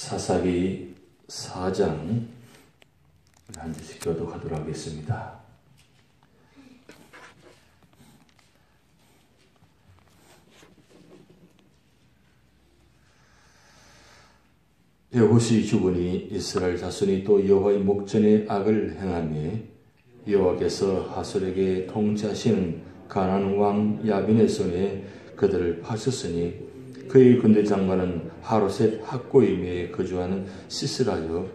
사사기 4장 한 절씩 교독하도록 하겠습니다. 여호시 죽으니 이스라엘 자손이 또 여호와의 목전에 악을 행하며 여호와께서 하솔에게 통치하시는 가나안 왕 야빈의 손에 그들을 파셨으니 그의 군대 장관은 하로셋 학고임에 거주하는 시스라요.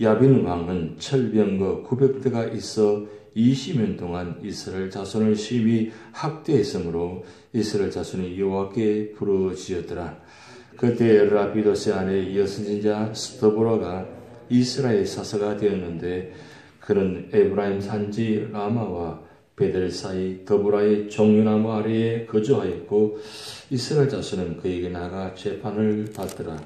야빈 왕은 철병거 900대가 있어 20년 동안 이스라엘 자손을 심히 학대했으므로 이스라엘 자손이 여호와께 부르짖었더라. 그때 라피도스의 아내 여선지자 스더보라가 이스라엘 사사가 되었는데 그는 에브라임 산지 라마와 베델 사이 더보라의 종려나무 아래에 거주하였고 이스라엘 자손은 그에게 나가 재판을 받더라.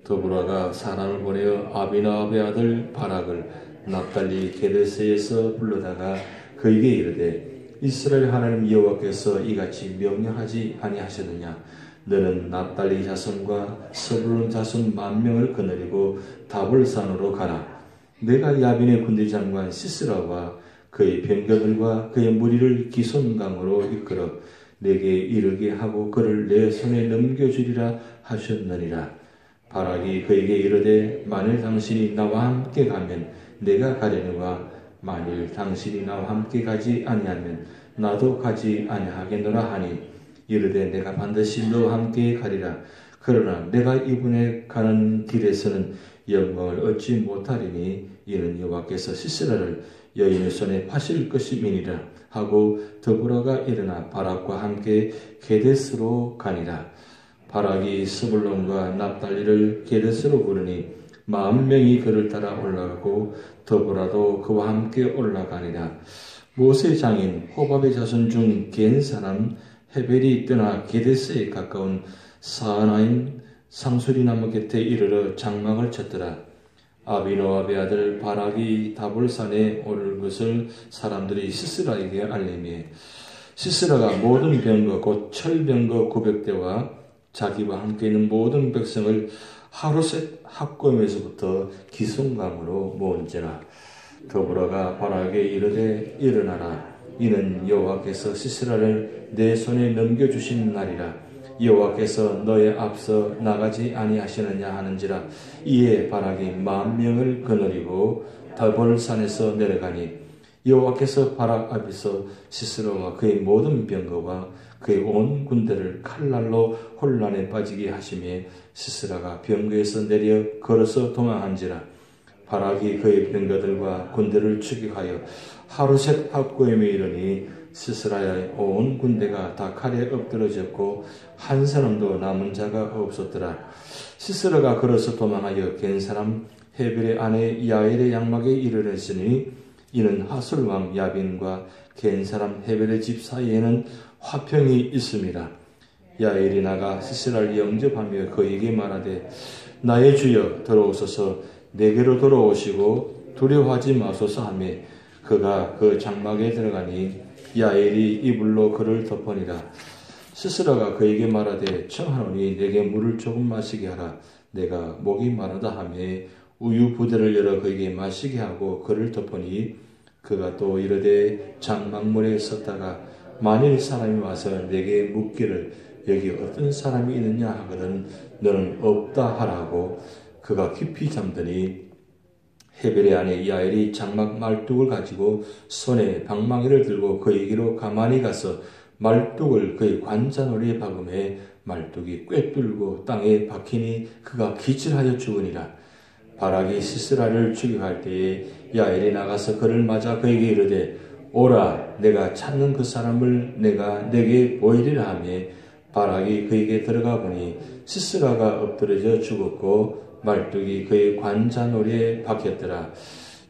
더보라가 사람을 보내어 아비나압의 아들 바락을 납달리 게데스에서 불러다가 그에게 이르되 이스라엘 하나님 여호와께서 이같이 명령하지 아니하셨느냐. 너는 납달리 자손과 스불론 자손 10,000명을 거느리고 다볼산으로 가라. 내가 야빈의 군대 장관 시스라와 그의 병거들과 그의 무리를 기손강으로 이끌어 내게 이르게 하고 그를 내 손에 넘겨주리라 하셨느니라. 바락이 그에게 이르되 만일 당신이 나와 함께 가면 내가 가려니와 만일 당신이 나와 함께 가지 아니하면 나도 가지 아니하겠노라 하니 이르되 내가 반드시 너와 함께 가리라. 그러나 내가 이분에 가는 길에서는 영광을 얻지 못하리니 이는 여호와께서 시스라를 여인의 손에 파실 것임이니라 하고 더보라가 일어나 바락과 함께 게데스로 가니라. 바락이 스불론과 납달리를 게데스로 부르니 10,000명이 그를 따라 올라가고 더보라도 그와 함께 올라가니라. 모세 장인 호밥의 자손 중 겐 사람 헤벨이 떠나 게데스에 가까운 사하나임 상수리나무 곁에 이르러 장막을 쳤더라. 아비노압의 아들 바락이 다볼산에 오를 것을 사람들이 시스라에게 알리며 시스라가 모든 병거 곧 철병거 900대와 자기와 함께 있는 모든 백성을 하루셋 학고임에서부터 기송강으로 모은지라. 더보라가 바락에게 이르되 일어나라. 이는 여호와께서 시스라를 내 손에 넘겨주신 날이라. 여호와께서 너의 앞서 나가지 아니하시느냐 하는지라. 이에 바락이 10,000명을 거느리고 다볼산에서 내려가니 여호와께서 바락 앞에서 시스라와 그의 모든 병거와 그의 온 군대를 칼날로 혼란에 빠지게 하시며 시스라가 병거에서 내려 걸어서 도망한지라. 바락이 그의 병거들과 군대를 추격하여 하루셋 학고임에 이르니 시스라의 온 군대가 다 칼에 엎드러졌고 한 사람도 남은 자가 없었더라. 시스라가 걸어서 도망하여 겐 사람 헤벨의 아내 야엘의 양막에 이르렀으니 이는 하솔 왕 야빈과 겐 사람 헤벨의 집 사이에는 화평이 있음이라. 야엘이 나가 시스라를 영접하며 그에게 말하되 나의 주여 들어오소서. 내게로 돌아오시고 두려워하지 마소서 하며 그가 그 장막에 들어가니 야엘이 이불로 그를 덮으니라. 시스라가 그에게 말하되 청하노니 내게 물을 조금 마시게 하라. 내가 목이 마르다 하며 우유 부대를 열어 그에게 마시게 하고 그를 덮으니 그가 또 이르되 장막문에 섰다가 만일 사람이 와서 내게 묻기를 여기 어떤 사람이 있느냐 하거든 너는 없다 하라고 그가 깊이 잠드니 헤벨의 아내 야엘이 장막 말뚝을 가지고 손에 방망이를 들고 그에게로 가만히 가서 말뚝을 그의 관자놀이에 박음해 말뚝이 꿰뚫고 땅에 박히니 그가 기절하여 죽으니라. 바락이 시스라를 추격할 때에 야엘이 나가서 그를 맞아 그에게 이르되 오라 내가 찾는 그 사람을 내가 내게 보이리라 하며 바락이 그에게 들어가 보니 시스라가 엎드러져 죽었고 말뚝이 그의 관자놀이에 박혔더라.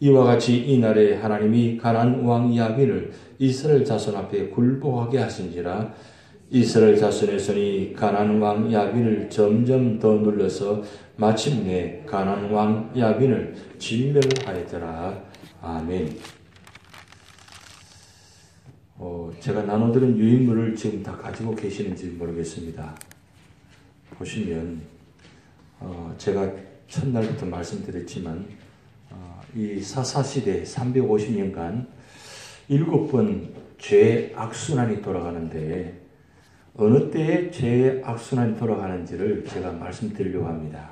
이와 같이 이날에 하나님이 가나안 왕 야빈을 이스라엘 자손 앞에 굴복하게 하신지라. 이스라엘 자손의 손이 가나안 왕 야빈을 점점 더 눌러서 마침내 가나안 왕 야빈을 진멸하였더라. 아멘. 제가 나눠드린 유인물을 지금 다 가지고 계시는지 모르겠습니다. 보시면 제가 첫날부터 말씀드렸지만 이 사사시대 350년간 7번 죄의 악순환이 돌아가는데 어느 때에 죄의 악순환이 돌아가는지를 제가 말씀드리려고 합니다.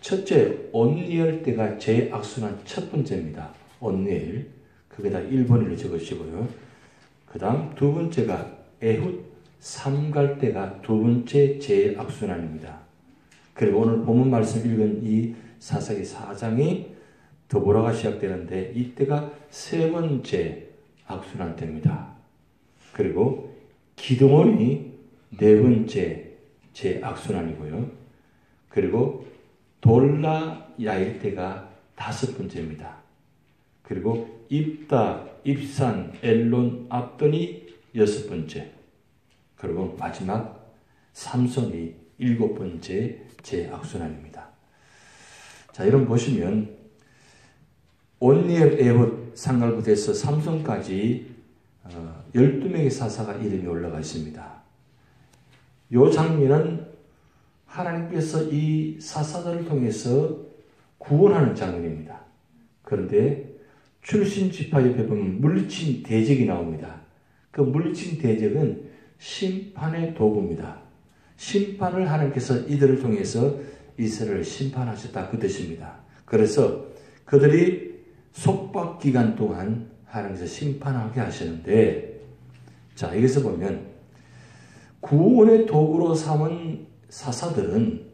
첫째, 온니엘 때가 죄의 악순환 첫 번째입니다. 온니엘. 그게다 1번으로 적으시고요. 그 다음 두 번째가 에훗 삼갈 때가 두 번째 죄의 악순환입니다. 그리고 오늘 본문 말씀 읽은 이 사사기 4장이 더보라가 시작되는데 이때가 세 번째 악순환 때입니다. 그리고 기드몬이 네 번째 제 악순환이고요. 그리고 돌라 야일 때가 다섯 번째입니다. 그리고 입다, 입산, 엘론, 압돈이 여섯 번째. 그리고 마지막 삼손이 일곱 번째 제 악순환입니다. 자, 이런 보시면 온니엘, 에훗, 상갈부터해서 삼손까지 12명의 사사가 이름이 올라가 있습니다. 이 장면은 하나님께서 이 사사들을 통해서 구원하는 장면입니다. 그런데 출신 지파 옆에 보면 물리친 대적이 나옵니다. 그 물리친 대적은 심판의 도구입니다. 심판을 하나님께서 이들을 통해서 이스라엘을 심판하셨다 그 뜻입니다. 그래서 그들이 속박 기간 동안 하나님께서 심판하게 하시는데, 자, 여기서 보면 구원의 도구로 삼은 사사들은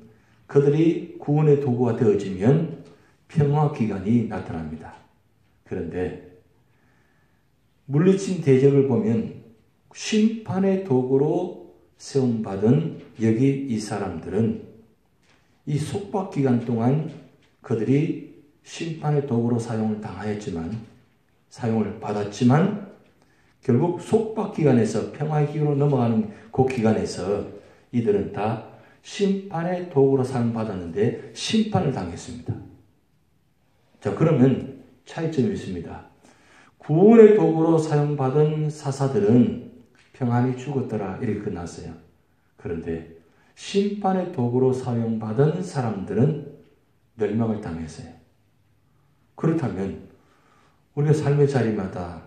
그들이 구원의 도구가 되어지면 평화 기간이 나타납니다. 그런데 물리친 대적을 보면 심판의 도구로 세움받은 여기 이 사람들은 이 속박 기간 동안 그들이 심판의 도구로 사용을 받았지만 결국 속박 기간에서 평화의 기간으로 넘어가는 그 기간에서 이들은 다 심판의 도구로 사용받았는데 심판을 당했습니다. 자, 그러면 차이점이 있습니다. 구원의 도구로 사용받은 사사들은 평안히 죽었더라 이렇게 끝났어요. 그런데 심판의 도구로 사용받은 사람들은 멸망을 당했어요. 그렇다면 우리가 삶의 자리마다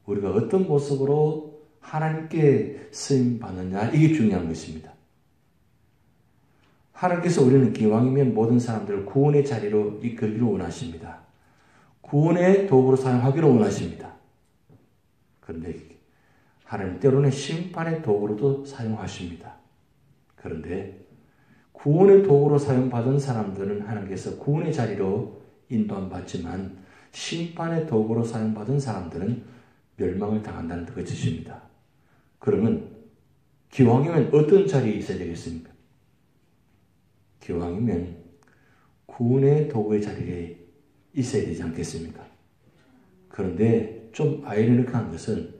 우리가 어떤 모습으로 하나님께 쓰임받느냐 이게 중요한 것입니다. 하나님께서 우리는 기왕이면 모든 사람들을 구원의 자리로 이끌기를 원하십니다. 구원의 도구로 사용하기를 원하십니다. 그런데 하나님 때로는 심판의 도구로도 사용하십니다. 그런데 구원의 도구로 사용받은 사람들은 하나님께서 구원의 자리로 인도함 받지만 심판의 도구로 사용받은 사람들은 멸망을 당한다는 뜻입니다. 그러면 기왕이면 어떤 자리에 있어야 되겠습니까? 기왕이면 구원의 도구의 자리에 있어야 되지 않겠습니까? 그런데 좀 아이러니컬한 것은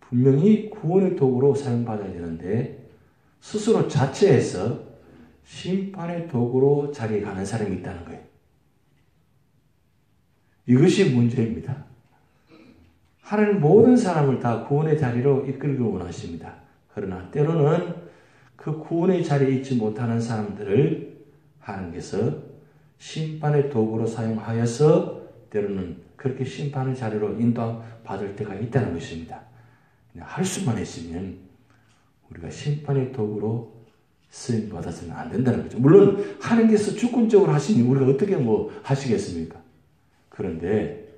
분명히 구원의 도구로 사용받아야 되는데 스스로 자체에서 심판의 도구로 자리에 가는 사람이 있다는 거예요. 이것이 문제입니다. 하나님 모든 사람을 다 구원의 자리로 이끌기를 원하십니다. 그러나 때로는 그 구원의 자리에 있지 못하는 사람들을 하나님께서 심판의 도구로 사용하여서 때로는 그렇게 심판의 자리로 인도받을 때가 있다는 것입니다. 할 수만 있으면 우리가 심판의 도구로 쓰임받아서는 안 된다는 거죠. 물론 하나님께서 주권적으로 하시니 우리가 어떻게 하시겠습니까? 그런데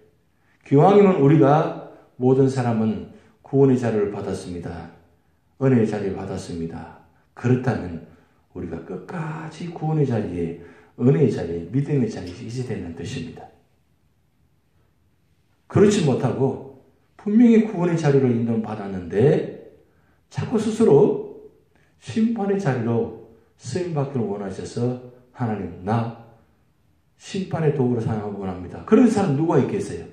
기왕이면 우리가 모든 사람은 구원의 자리를 받았습니다. 은혜의 자리를 받았습니다. 그렇다면 우리가 끝까지 구원의 자리에, 은혜의 자리에, 믿음의 자리에 있어야 된다는 뜻입니다. 그렇지 못하고 분명히 구원의 자리로 인도받았는데 자꾸 스스로 심판의 자리로 쓰임받기를 원하셔서 하나님 나 심판의 도구로 사용하고 원합니다. 그런 사람 누가 있겠어요?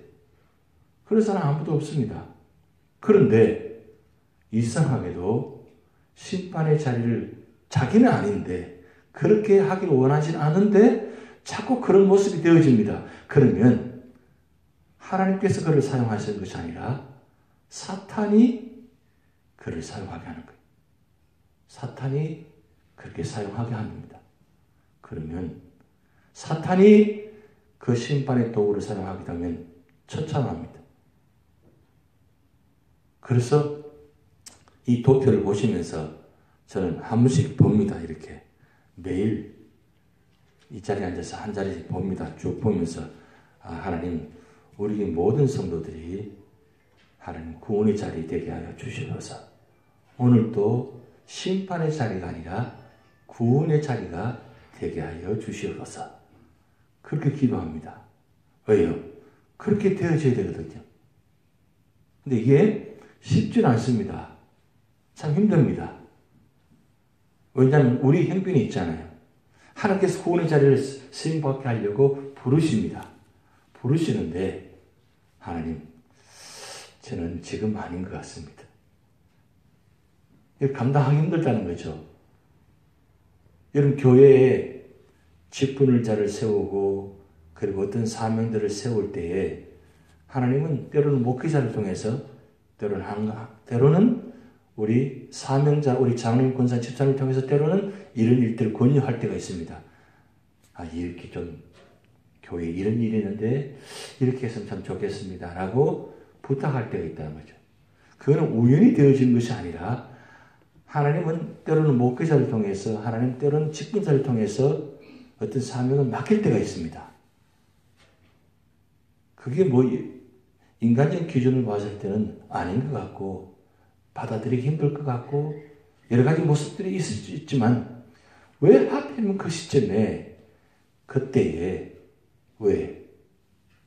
그런 사람 아무도 없습니다. 그런데 이상하게도 심판의 자리를 자기는 아닌데 그렇게 하기를 원하진 않은데 자꾸 그런 모습이 되어집니다. 그러면 하나님께서 그를 사용하시는 것이 아니라 사탄이 그를 사용하게 하는 거예요. 사탄이 그렇게 사용하게 합니다. 그러면 사탄이 그 심판의 도구를 사용하게 되면 처참합니다. 그래서 이 도표를 보시면서 저는 한 번씩 봅니다. 이렇게 매일 이 자리에 앉아서 한 자리씩 봅니다. 쭉 보면서 하나님, 우리 모든 성도들이 하나님 구원의 자리 되게 하여 주시옵소서. 오늘도 심판의 자리가 아니라 구원의 자리가 되게 하여 주시옵소서. 그렇게 기도합니다. 왜요? 그렇게 되어져야 되거든요. 근데 이게 쉽지는 않습니다. 참 힘듭니다. 왜냐하면 우리 형편이 있잖아요. 하나님께서 구원의 자리를 쓰임받게 하려고 부르십니다. 부르시는데 하나님, 저는 지금 아닌 것 같습니다. 이걸 감당하기 힘들다는 거죠. 여러분, 교회에 직분을 자를 세우고 그리고 어떤 사명들을 세울 때에 하나님은 때로는 목회자를 통해서 때로는 우리 사명자, 우리 장로님, 권사, 집사님을 통해서 때로는 이런 일들을 권유할 때가 있습니다. 이렇게 좀 교회에 이런 일이 있는데 이렇게 했으면 참 좋겠습니다. 라고 부탁할 때가 있다는 거죠. 그거는 우연히 되어진 것이 아니라 하나님은 때로는 목회자를 통해서, 하나님 때로는 직분자를 통해서 어떤 사명을 맡길 때가 있습니다. 그게 인간적인 기준을 봤을 때는 아닌 것 같고 받아들이기 힘들 것 같고 여러 가지 모습들이 있을 수 있지만 왜 하필이면 그 시점에 그때에 왜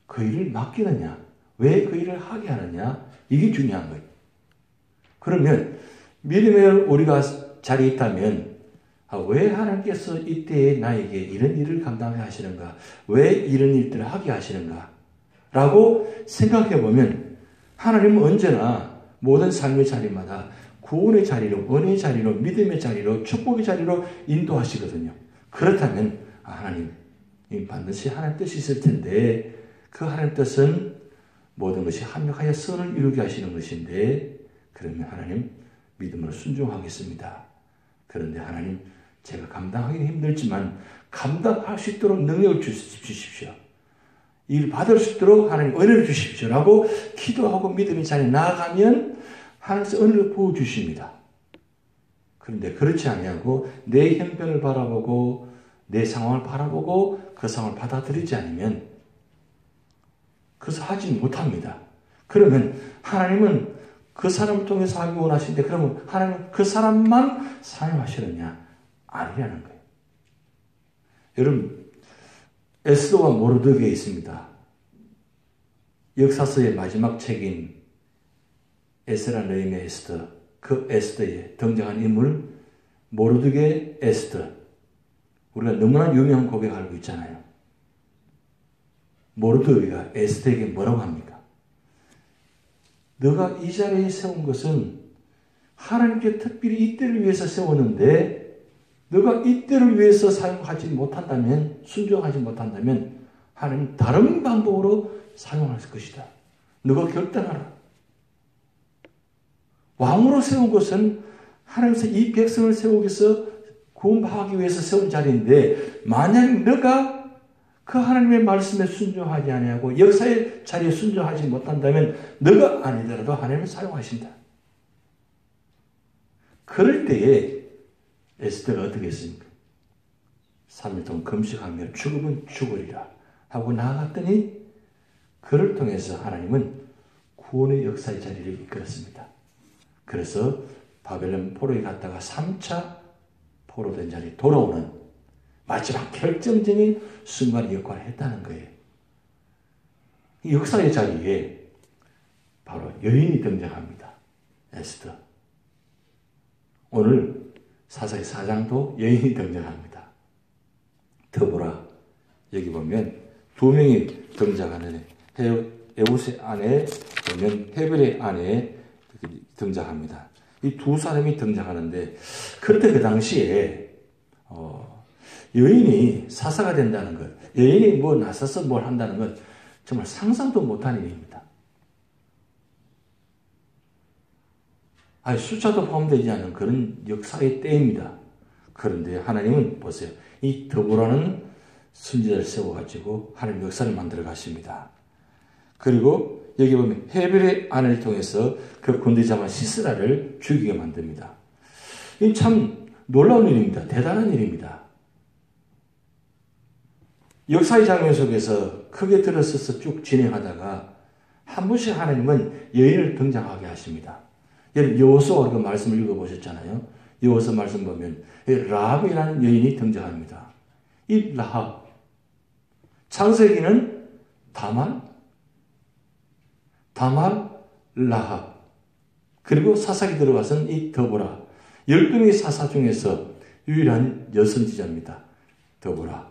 그 일을 맡기느냐, 왜 그 일을 하게 하느냐, 이게 중요한 거예요. 그러면 믿음의 우리가 자리에 있다면 왜 하나님께서 이때에 나에게 이런 일을 감당하게 하시는가, 왜 이런 일들을 하게 하시는가 라고 생각해 보면 하나님은 언제나 모든 삶의 자리마다 구원의 자리로, 은혜의 자리로, 믿음의 자리로, 축복의 자리로 인도하시거든요. 그렇다면 하나님, 반드시 하나님 뜻이 있을 텐데 그 하나님 뜻은 모든 것이 합력하여 선을 이루게 하시는 것인데 그러면 하나님 믿음으로 순종하겠습니다. 그런데 하나님, 제가 감당하기는 힘들지만 감당할 수 있도록 능력을 주십시오. 일 받을 수 있도록 하나님 은혜를 주십시오. 라고 기도하고 믿음의 자리에 나아가면 하나님께서 은혜를 부어주십니다. 그런데 그렇지 아니하고 내 형편을 바라보고 내 상황을 바라보고 그 상황을 받아들이지 않으면 그것을 하지 못합니다. 그러면 하나님은 그 사람을 통해서 하기 원하시는데 그러면 하나님은 그 사람만 사용하시느냐? 아니라는 거예요. 여러분, 에스더와 모르드게에 있습니다. 역사서의 마지막 책인 에스라 느헤미야 에스더, 그 에스더에 등장한 인물 모르드게 에스더, 우리가 너무나 유명한 고백 알고 있잖아요. 모르드게가 에스더에게 뭐라고 합니까? 너가 이 자리에 세운 것은 하나님께 특별히 이때를 위해서 세웠는데 너가 이때를 위해서 사용하지 못한다면, 순종하지 못한다면 하나님 다른 방법으로 사용할 것이다. 너가 결단하라. 왕으로 세운 것은 하나님께서 이 백성을 세우기 위해서 구원하기 위해서 세운 자리인데 만약 너가 그 하나님의 말씀에 순종하지 아니하고 역사의 자리에 순종하지 못한다면 너가 아니더라도 하나님을 사용하신다. 그럴 때에 에스더가 어떻게 했습니까? 3일 동안 금식하며 죽으면 죽으리라 하고 나아갔더니 그를 통해서 하나님은 구원의 역사의 자리를 이끌었습니다. 그래서 바벨론 포로에 갔다가 3차 포로된 자리에 돌아오는 마지막 결정적인 순간의 역할을 했다는 거예요. 이 역사의 자리에 바로 여인이 등장합니다. 에스더. 오늘 사사기 4장도 여인이 등장합니다. 더불어 여기 보면 두 명이 등장하는 에봇의 아내 보면 헤벨의 아내 등장합니다. 이 두 사람이 등장하는데 그때 그 당시에 여인이 사사가 된다는 것, 여인이 뭐 나서서 뭘 한다는 것 정말 상상도 못한 일입니다. 숫자도 포함되지 않은 그런 역사의 때입니다. 그런데 하나님은 보세요. 이 더불어는 선지자를 세워가지고 하나님 역사를 만들어 가십니다. 그리고 여기 보면 헤벨의 아내를 통해서 그 군대장관 시스라를 죽이게 만듭니다. 이 참 놀라운 일입니다. 대단한 일입니다. 역사의 장면 속에서 크게 들어서서 쭉 진행하다가 한 번씩 하나님은 여인을 등장하게 하십니다. 여호수아 그 말씀을 읽어보셨잖아요. 여호수아 말씀 보면 라합이라는 여인이 등장합니다. 이 라합, 창세기는 다말, 라합, 그리고 사사기 들어가서는 이 더보라, 12명의 사사 중에서 유일한 여선지자입니다. 더보라,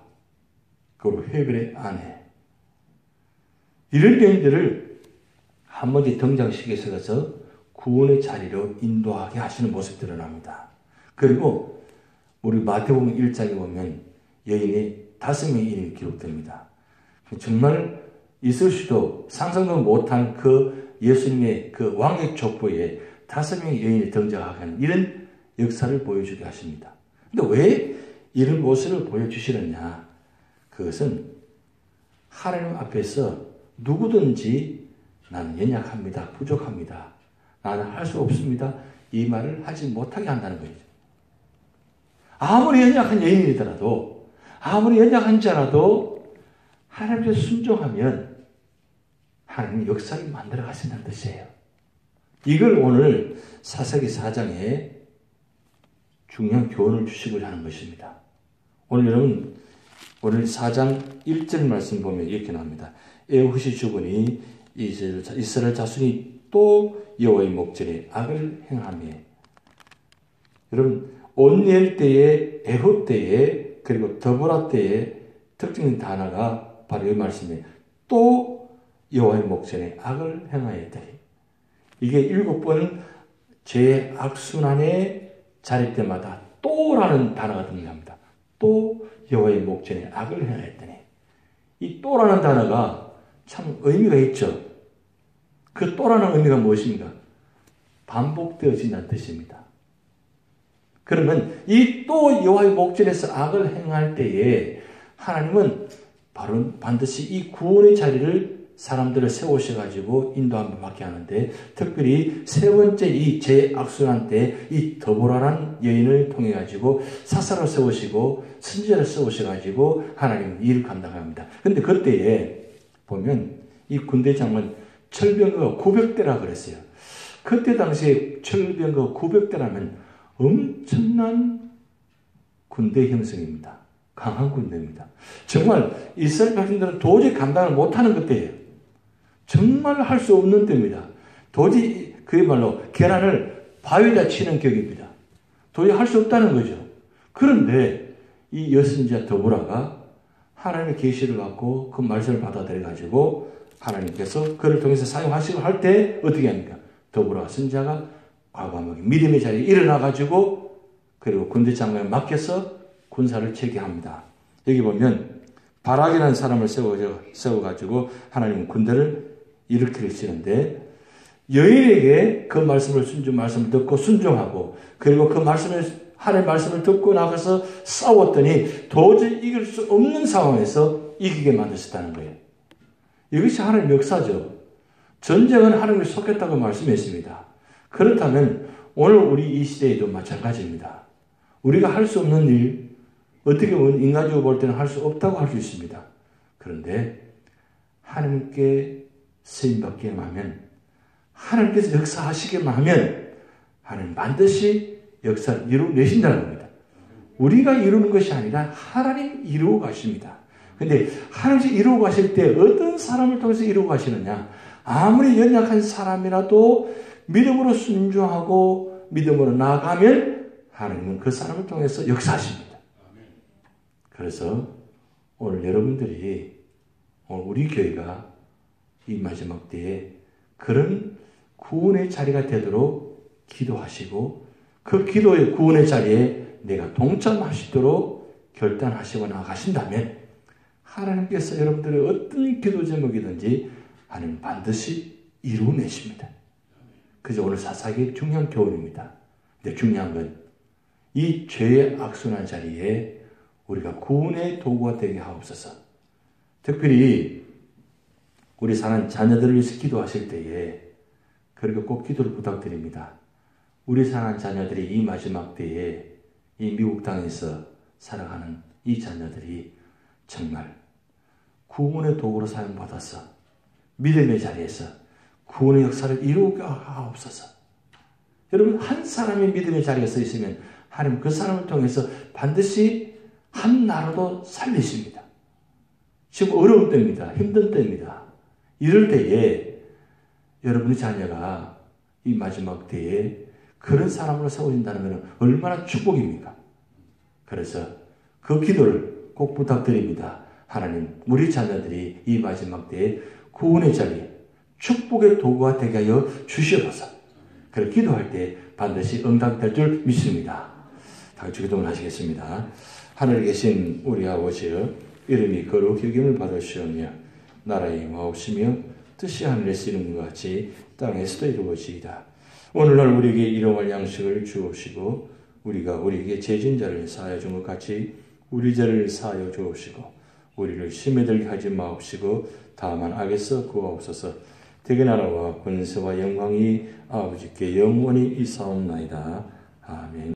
그리고 헤벨의 아내. 이런 여인들을 한 번에 등장시켜서 구원의 자리로 인도하게 하시는 모습이 드러납니다. 그리고 우리 마태복음 1장에 보면 여인이 5명의 이름이 기록됩니다. 정말 있을 수도 상상도 못한 그 예수님의 그 왕의 족보에 5명의 여인이 등장하게 하는 이런 역사를 보여주게 하십니다. 근데 왜 이런 모습을 보여주시느냐? 그것은 하나님 앞에서 누구든지 나는 연약합니다. 부족합니다. 나는 할 수 없습니다. 이 말을 하지 못하게 한다는 거죠. 아무리 연약한 여인이더라도, 아무리 연약한 자라도 하나님께 순종하면 하나님이 역사를 만들어 가신다는 뜻이에요. 이걸 오늘 사사기 4장에 중요한 교훈을 주시고자 하는 것입니다. 오늘 여러분, 오늘 4장 1절 말씀 보면 이렇게 나옵니다. 에훗이 죽으니 이스라엘 자손이 또 여호와의 목전에 악을 행하며. 여러분, 온니엘 때에, 에훗 때에, 그리고 더보라 때에 특징인 단어가 바로 이 말씀이에요. 또 여호와의 목전에 악을 행하였더니. 이게 7번 제 악순환의 자리 때마다 또라는 단어가 등장합니다. 또 여호와의 목전에 악을 행하였더니. 이 또라는 단어가 참 의미가 있죠. 그 또라는 의미가 무엇입니까? 반복되어진다는 뜻입니다. 그러면 이 또 여호와의 목전에서 악을 행할 때에 하나님은 바로 반드시 이 구원의 자리를 사람들을 세우셔가지고 인도함을 받게 하는데, 특별히 세 번째 이 제악순환 때 이 더보라란 여인을 통해 가지고 사사로 세우시고 선지자를 세우셔가지고 하나님 일을 감당합니다. 그런데 그때에 보면 이 군대 장관 철병거가 900대라 그랬어요. 그때 당시에 철병거 900대라면 엄청난 군대 형성입니다. 강한 군대입니다. 정말 이스라엘 백성들은 도저히 감당을 못하는 그때예요. 정말 할 수 없는 때입니다. 도저히 그야말로 계란을 바위에다 치는 격입니다. 도저히 할 수 없다는 거죠. 그런데 이 여선지자 더보라가 하나님의 계시를 갖고 그 말씀을 받아들여 가지고 하나님께서 그를 통해서 사용하시고 할 때 어떻게 합니까? 더보라 선지자가 과감하게 믿음의 자리에 일어나 가지고 그리고 군대 장관에 맡겨서 군사를 체계합니다. 여기 보면 바락이라는 사람을 세워가지고 하나님은 군대를 일으키시는데, 여인에게 그 말씀을 듣고 순종하고, 그리고 그 하나님의 말씀을 듣고 나가서 싸웠더니 도저히 이길 수 없는 상황에서 이기게 만드셨다는 거예요. 이것이 하나님의 역사죠. 전쟁은 하나님이 속했다고 말씀했습니다. 그렇다면 오늘 우리 이 시대에도 마찬가지입니다. 우리가 할 수 없는 일, 어떻게 보면 인간적으로 볼 때는 할 수 없다고 할 수 있습니다. 그런데 하나님께 쓰임받기만 하면, 하나님께서 역사하시기만 하면 하나님 반드시 역사를 이루어내신다는 겁니다. 우리가 이루는 것이 아니라 하나님 이루어 가십니다. 그런데 하나님이 이루어 가실 때 어떤 사람을 통해서 이루어 가시느냐? 아무리 연약한 사람이라도 믿음으로 순종하고 믿음으로 나아가면 하나님은 그 사람을 통해서 역사하십니다. 그래서 오늘 여러분들이, 오늘 우리 교회가 이 마지막 때에 그런 구원의 자리가 되도록 기도하시고, 그 기도의 구원의 자리에 내가 동참하시도록 결단하시고 나가신다면 하나님께서 여러분들의 어떤 기도 제목이든지 하나님 반드시 이루어내십니다. 그래서 오늘 사사기의 중요한 교훈입니다. 근데 중요한 건 이 죄의 악순환 자리에 우리가 구원의 도구가 되게 하옵소서. 특별히 우리 사는 자녀들을 위해서 기도하실 때에 그렇게 꼭 기도를 부탁드립니다. 우리 사는 자녀들이 이 마지막 때에 이 미국 땅에서 살아가는 이 자녀들이 정말 구원의 도구로 사용받아서 믿음의 자리에서 구원의 역사를 이루게 하옵소서. 여러분, 한 사람이 믿음의 자리에 서 있으면 하나님 그 사람을 통해서 반드시 한 나라도 살리십니다. 지금 어려운 때입니다. 힘든 때입니다. 이럴 때에 여러분의 자녀가 이 마지막 때에 그런 사람으로 세워진다는 것은 얼마나 축복입니까? 그래서 그 기도를 꼭 부탁드립니다. 하나님, 우리 자녀들이 이 마지막 때에 구원의 자리, 축복의 도구가 되게 하여 주시옵소서. 그걸 기도할 때 반드시 응답될 줄 믿습니다. 다 같이 기도를 하시겠습니다. 하늘에 계신 우리 아버지여, 이름이 거룩히 여김을 받으시오며 나라의 임하옵시며 뜻이 하늘에서 이루는 것 같이 땅에서도 이루어지이다. 오늘날 우리에게 일용할 양식을 주옵시고 우리가 우리에게 죄진 자를 사하여 준 것 같이 우리 죄를 사하여 주옵시고 우리를 시험에 들게 하지 마옵시고 다만 악에서 구하옵소서. 대개 나라와 권세와 영광이 아버지께 영원히 있사옵나이다. 아멘.